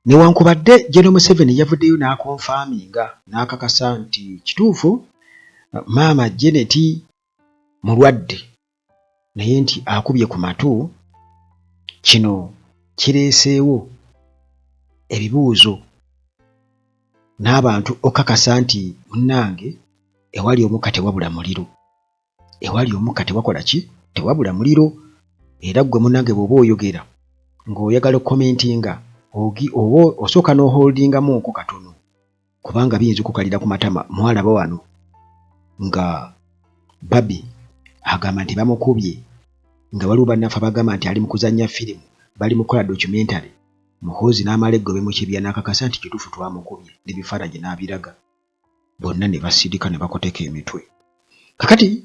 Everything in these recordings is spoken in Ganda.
newankubadde General Museveni yavuddeyo n'akonfaminga n'akakasa nti kituufu maama Janet mulwadde naye nti akubye ku matu, kino kireeseewo ebibuuzo n'abantu okakasa nti munnange ewali omukka tewabula muliro, ewali omukka tewakola ki, tewabula muliro. Era gwe munnange bw'oba oyogera ng'oyagala okukomentinga oba osooka n'oholdingamuko katono kubanga biyinza okukalira ku matama. Mwalaba wano nga Babi agamba nti bamukubye, nga waliwo bannaffe abagamba nti ali mu kuzannya firimu, bali mu kukola documentary. Muhoozi n'amala eggobe mu kibya n'akakasa nti kituufu twamukubye, n'ebifaananyi n'abiraga, bonna ne basirika ne bakoteka emitwe. Kakati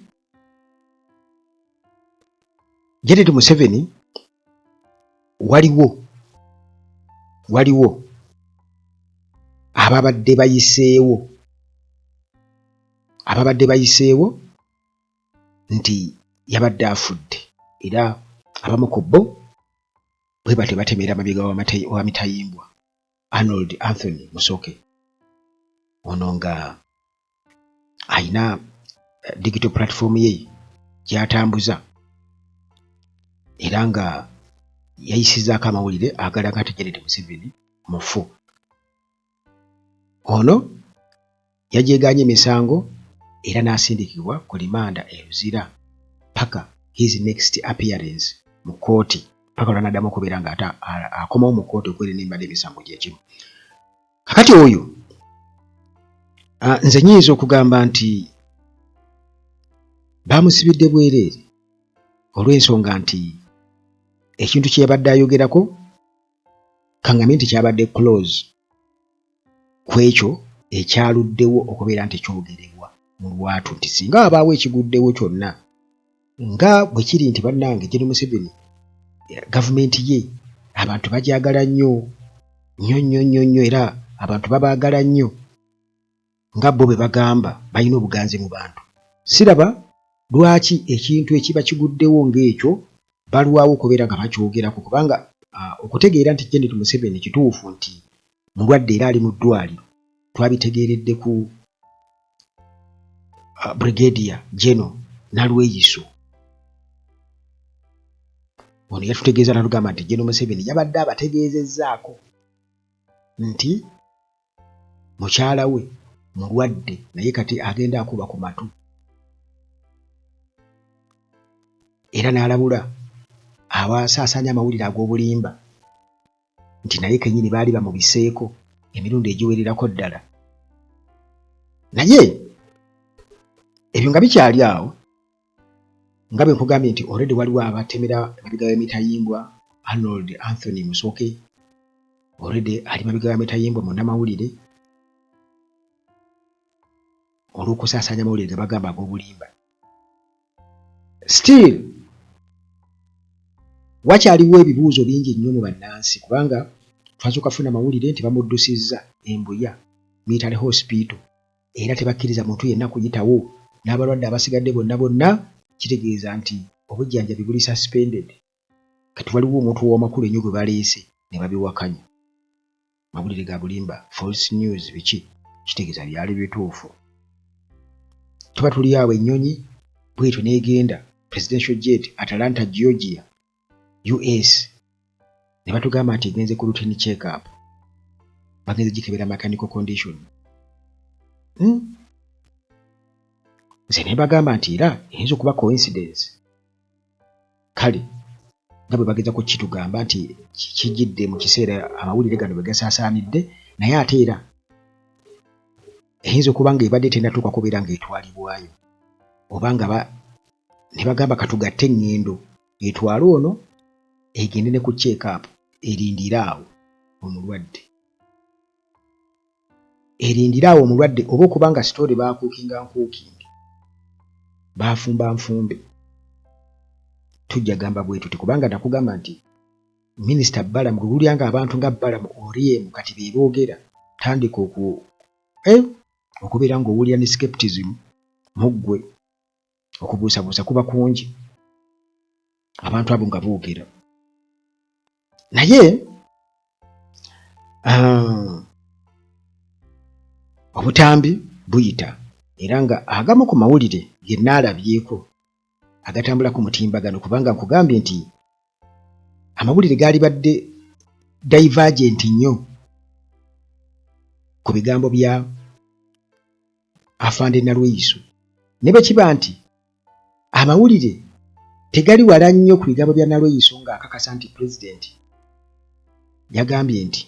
Janet Museveni waliwo ababadde bayiseewo nti yabadde afudde, era abamu ku bo bwe bate batemera amabega wa Mitayimbwa Arnold Anthony Musoke, ono nga ayina digital platform ye gy'atambuza era nga yayisizaako amawulire agalaga nti Janet Museveni mufu. Ono yajeeganye emisango era n'asindikibwa ku limanda eruzira paka his next appearance mu kooti, paka lwanaddamu okubeera nga akomawo mu kooti okwerenimba n'emisango gyekimu. Kakati oyo nze nnyinza okugamba nti bamusibidde bwereere olw'ensonga nti ekintu kye yabadde ayogerako kaŋŋamye nti kyabadde close ku ekyo ekyaluddewo okubeera nti kyogerebwa mu lwatu, nti singa wabaawo ekiguddewo kyonna nga bwe kiri nti bannange General Museveni gavumenti ye abantu bagyagala nnyo era abantu babaagala nnyo nga bo bwe bagamba balina obuganzi mu bantu. Siraba lwaki ekintu ekiba kiguddewo ng'ekyo balwawo okubeera nga bakyogerako, kubanga okutegeera nti Janet Museveni kituufu nti mulwadde era ali mu ddwaliro twabitegeeredde ku Brigadier General Nalweyiso. Ono yatutegeeza n'atugamba nti General Museveni yabadde abategeezezzaako nti mukyala we mulwadde naye kati agenda akuba ku matu, era n'alabula abasaasaanya amawulire ag'obulimba nti naye kennyini baali bamubiseeko emirundi egiwererako ddala. Naye ebyo nga bikyali awo, nga bwe nkugambye nti already waliwo abatemera emabega w'Emitayimbwa Arnold Anthony Musoke, already ali mabega wa Mitayimbwa munnamawulire olw'okusaasaanya amawulire ge bagamba ag'obulimba. Still wakyaliwo ebibuuzo bingi nnyo mu bannansi, kubanga twasooka kufuna amawulire nti bamuddusizza Embuya Military Hospital era tebakkiriza muntu yenna kuyitawo, n'abalwadde abasigadde bonna kitegeeza nti obujjanjabi buli suspended. Kati waliwo omuntu w'amakulu ennyo gwe baleese ne babiwakanya. Mawulire ga bulimba, false news, biki kitegeeza byali bituufu. Tuba tuli awo ennyonyi bwetyo n'egenda presidential jet Atlanta Georgia US ne batugamba nti egenze ku routine check up, bagenze gikebera mechanical condition. Nze ne bagamba nti era eyinza okuba coincidence. Kale nga bwe bagenza ku kitugamba nti kijjidde mu kiseera amawulire gano bwe gasaasaanidde, naye ate era eyinza okuba nga ebadde tennatuuka kubeera ng'etwalibwayo, oba nga ne bagamba katugatte eŋŋendo etwale ono egende ne ku check up erindire awo omulwadde. Erindire awo omulwadde oba okuba nga sitoori baakuukinga nkuukingi, baafumba nfumbe. Tujja gamba bwe tuti kubanga nakugamba nti Minisita Balamu gwe wulya nga abantu nga Balamu Oryem kati be boogera, tandika okubeera ng'owulira ne skepticism mu ggwe, okubuusabuusa kuba kungi abantu abo nga boogera. Naye obutambi buyita era nga agamu ku mawulire ge naalabyeko agatambula ku mutimbagano kubanga nkugambye nti amawulire gaali badde divergent nnyo ku bigambo bya Afande Nalweyiso ne bwe kiba nti amawulire tegali wala nnyo ku bigambo bya Nalweyiso ng'akakasa nti pulezidenti yagambye nti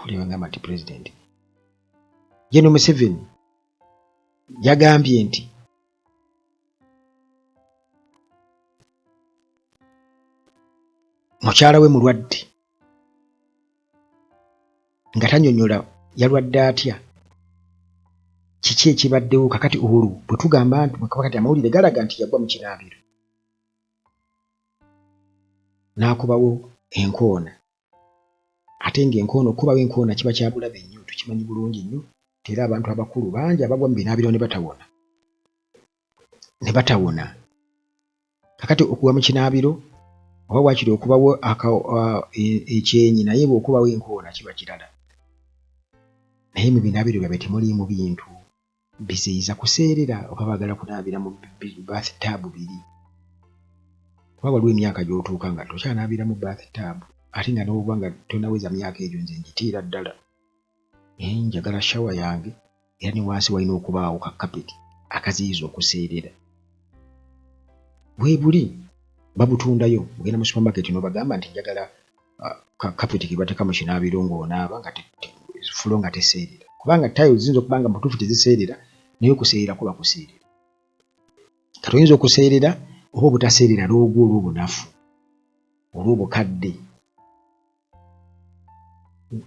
ngamba nti pulezidenti General Museveni yagambye nti mukyala we mulwadde nga tanyonyola yalwadde atya kiki ekibaddewo kakati olwo bwe tugamba nti kakati amawulire galaga nti yagwa mu kinaabiro n'akubawo enkoona ate ng'enkoona okubawo enkoona kiba kya bulabe nnyo tukimanyi bulungi nnyo era abantu abakulu bangi abagwa mu binaabiro ne batawona kakati okuwa mu kinaabiro oba waakiri okubawo ekyenyi naye bw'okubawo enkoona kiba kirala naye mu binaabiro byabe temuliimu bintu biziyiza kuseerera oba baagala kunaabira mu bathtub biri kuba waliwo emyaka gy'otuuka nga tokyanaabira mu bathtub ate nga n'obuba nga tonaweza myaka egyo nze ngitiira ddala njagala shawa yange era ne wansi walina okubaawo ka kapeti akaziyiza okuseerera weebuli babutundayo ogenda mu supermarket n'obagamba nti njagala ka kapeti ke bateeka mu kinaabiro ng'onaaba nga fulo nga teseerera kubanga tayo ziyinza okuba nga mutuufu teziseerera naye okuseerera kuba kuseerera kati oyinza okuseerera oba obutaseerera lwogwo olw'obunafu olw'obukadde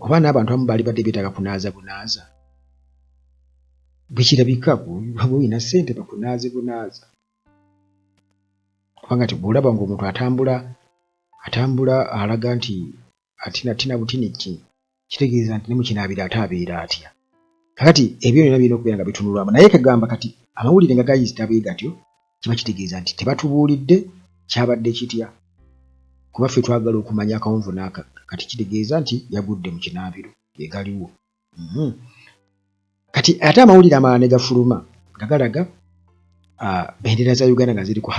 oba n'abantu abamu baali badde beetaaga kunaaza bunaaza bwe kirabika bwe olina ssente bakunaaze bunaaza kubanga bw'olaba ng'omuntu atambula alaga nti atina butiniki kitegeeza nti ne mu kinaabiro ate abeera atya kakati ebyo byonna birina okubeera nga bitunulwamu naye kagamba kati amawulire nga gayisita bwe gatyo kiba kitegeeza nti tebatubuulidde kyabadde kitya kuba ffe twagala okumanya akawonvu n'aka kati kitegeeza nti yagudde mu kinaabiro egaliwo kati ate amawulire amalala ne gafuluma nga galaga bendera za Uganda nga ziri ku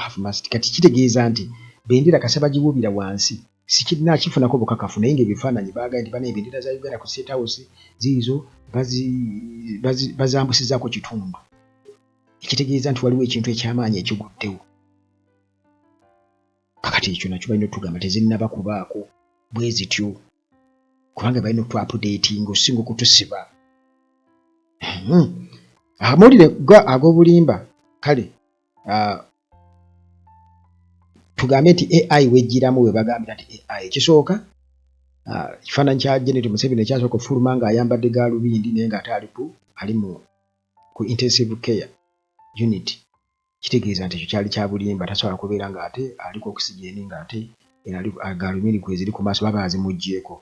half mast kati kitegeeza nti bendera kase bagiwubira wansi sikirina kifunako bukakafu naye ng'ebifaananyi baagaye nti bana ebendera za Uganda ku State House ziizo bazambusizaako kitundu ekitegeeza nti waliwo ekintu ekyamaanyi ekiguddewo kakati ekyo nakyo balina okutugamba tezinnaba kubaako bwe zityo kubanga balina otu-updatinga osinga okutusiba amawulire ag'obulimba kale tugambe nti AI wejjiramu we bagambira nti AI ekisooka ekifaananyi kya Janet Museveni ekyasooka okufuluma ng'ayambadde gaalubindi naye ng'ate ali ku intensive care unit kitegeeza nti ekyo kyali kya bulimba tasobola kubeera ng'ate aliko oxygen ng'ate gaalubindi kweziri ku maaso baba bazimuggyeeko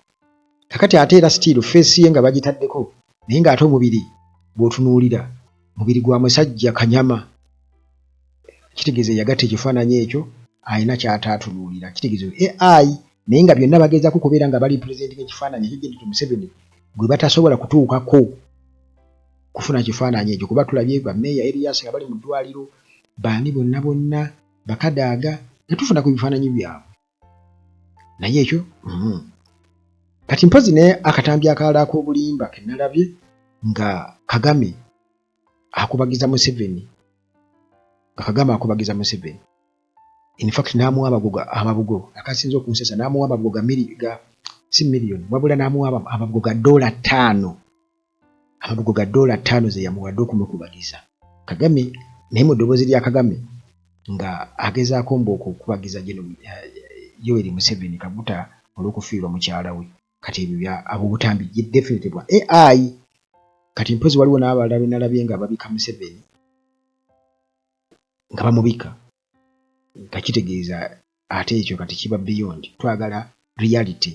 kakati ate era still face ye nga bagitaddeko naye ng'ate omubiri bw'otunuulira mubiri gwa musajja kanyama kitegeeza yagatta ekifaananyi ekyo alina ky'ataatunuulira kitegeeza AI naye nga byonna bagezaako kubeera nga bali pulezidenti ng'ekifaananyi ekyo Museveni gwe batasobola kutuukako kufuna kifaananyi ekyo kuba tulabye bammeeya Erias nga bali mu ddwaliro baani bonna bakadaaga ne tufuna ku bifaananyi byabwe naye ekyo kati mpozi naye akatambi akalala ak'obulimba ke nalabye nga Kagame akubagiza Museveni in fact n'amuwa amabugo akasinza okunsesa n'amuwa amabugo si miliyoni wabula n'amuwa amabugo ga $5 amabugo ga $5 ze yamuwadde okumukubagiza Kagame naye mu ddoboozi lya Kagame nga agezaako okukubagiza Yoweri Museveni Kaguta olw'okufiirwa mukyala we kati ebyo abobutambi definitely bwa AI kati mpozi waliwo n'abalala be nalabye nga babika Museveni nga bamubika nga kitegeeza ate ekyo kati kiba beyond twagala reality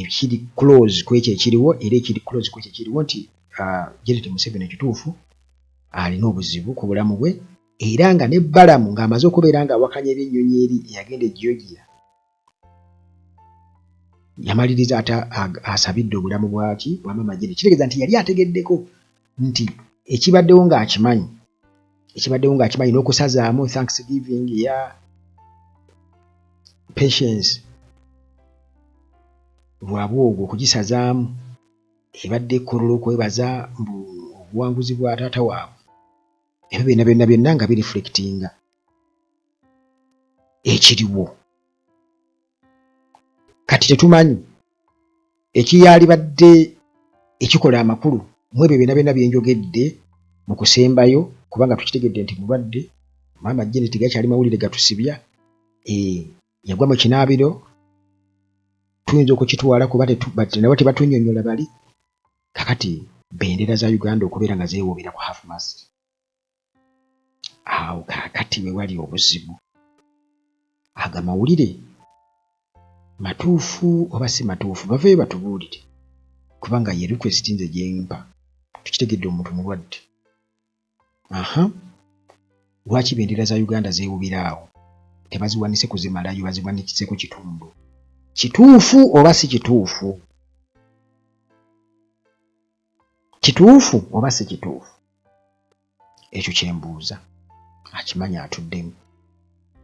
ekiri close ku ekyo ekiriwo era ekiri close ku ekyo ekiriwo nti Janet Museveni ekituufu alina obuzibu ku bulamu bwe era nga ne Balamu ng'amaze okubeera nga awakanya ebyennyonyi eri eyagenda e Georgia yamaliriza asabidde obulamu bwaki bwa Maama Jenny. Kitegeeza nti yali ategeddeko nti ekibaddewo ng'akimanyi n'okusazaamu Thanksgiving ya Patience Lwabwogo okugisazaamu ebadde ekkololo okwebaza obuwanguzi bwa taata waabwe. Ebyo byonna nga bireflectinga ekiriwo. Kati tetumanyi ekiyalibadde ekikola amakulu mu ebyo byonna byenjogedde mu kusembayo, kubanga tukitegedde nti mulwadde. Maama Jenny tegakyali mawulire gatusibya. Yagwa mu kinaabiro, tuyinza okukitwala kuba nabo tebatunnyonnyola bali. Kakati bendera za Uganda okubeera nga zeewuubira ku half mast. Awo kaakati we wali obuzibu. Aga mawulire matuufu oba si matuufu, bavayo batubuulire, kubanga ye request nze gyempa. Tukitegedde omuntu mulwadde. Lwaki bendera za Uganda zeewuubira awo? Tebaziwanise kuzimalayo, baziwanikise ku kitundu. Kituufu oba si kituufu? Kituufu oba si kituufu? Ekyo kyembuuza. Akimanya atuddemu.